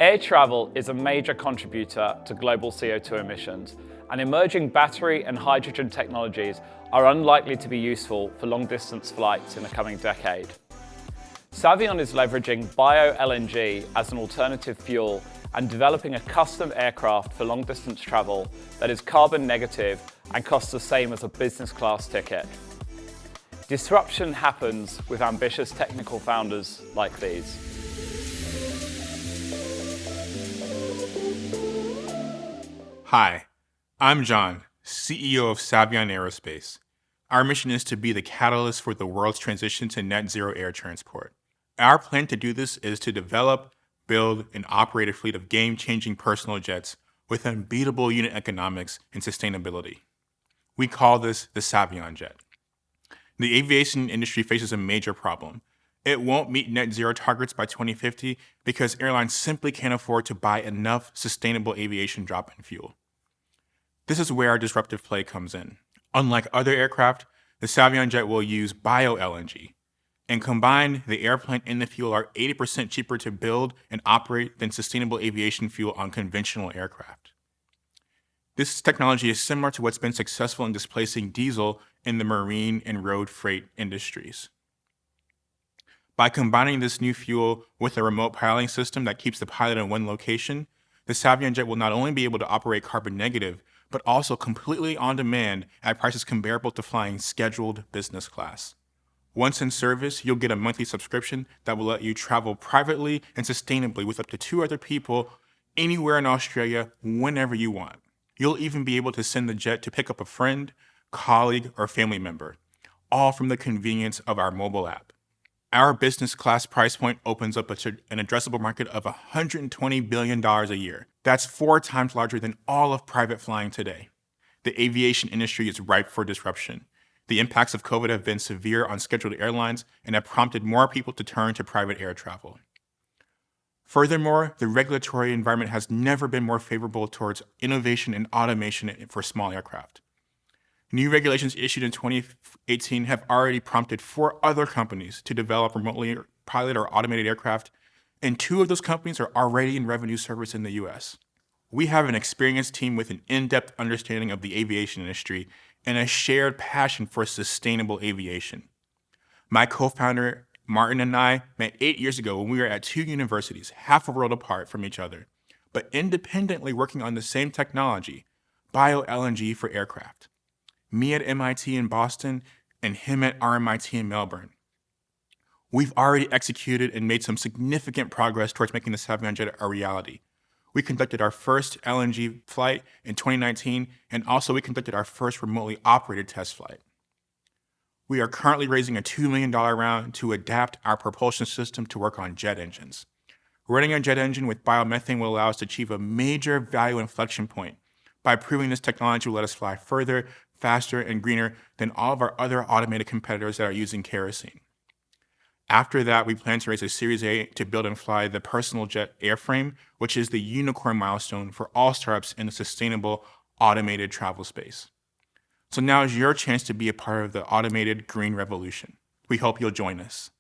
Air travel is a major contributor to global CO2 emissions, and emerging battery and hydrogen technologies are unlikely to be useful for long-distance flights in the coming decade. Savion is leveraging bio-LNG as an alternative fuel and developing a custom aircraft for long-distance travel that is carbon negative and costs the same as a business class ticket. Disruption happens with ambitious technical founders like these. Hi, I'm John, CEO of Savion Aerospace. Our mission is to be the catalyst for the world's transition to net zero air transport. Our plan to do this is to develop, build, and operate a fleet of game-changing personal jets with unbeatable unit economics and sustainability. We call this the Savion jet. The aviation industry faces a major problem. It won't meet net zero targets by 2050 because airlines simply can't afford to buy enough sustainable aviation drop-in fuel. This is where our disruptive play comes in. Unlike other aircraft, the Savion jet will use bio-LNG. And combined, the airplane and the fuel are 80% cheaper to build and operate than sustainable aviation fuel on conventional aircraft. This technology is similar to what's been successful in displacing diesel in the marine and road freight industries. By combining this new fuel with a remote piloting system that keeps the pilot in one location, the Savion jet will not only be able to operate carbon negative, but also completely on demand at prices comparable to flying scheduled business class. Once in service, you'll get a monthly subscription that will let you travel privately and sustainably with up to 2 other people anywhere in Australia whenever you want. You'll even be able to send the jet to pick up a friend, colleague, or family member, all from the convenience of our mobile app. Our business class price point opens up an addressable market of $120 billion a year. That's 4 times larger than all of private flying today. The aviation industry is ripe for disruption. The impacts of COVID have been severe on scheduled airlines and have prompted more people to turn to private air travel. Furthermore, the regulatory environment has never been more favorable towards innovation and automation for small aircraft. New regulations issued in 2018 have already prompted 4 other companies to develop remotely piloted or automated aircraft, and 2 of those companies are already in revenue service in the US. We have an experienced team with an in-depth understanding of the aviation industry and a shared passion for sustainable aviation. My co-founder, Martin, and I met 8 years ago when we were at 2 universities, half a world apart from each other, but independently working on the same technology, bio-LNG for aircraft. Me at MIT in Boston, and him at RMIT in Melbourne. We've already executed and made some significant progress towards making the Savion jet a reality. We conducted our first LNG flight in 2019, and also we conducted our first remotely operated test flight. We are currently raising a $2 million round to adapt our propulsion system to work on jet engines. Running a jet engine with biomethane will allow us to achieve a major value inflection point by proving this technology will let us fly further, faster, and greener than all of our other automated competitors that are using kerosene. After that, we plan to raise a Series A to build and fly the personal jet airframe, which is the unicorn milestone for all startups in the sustainable automated travel space. So now is your chance to be a part of the automated green revolution. We hope you'll join us.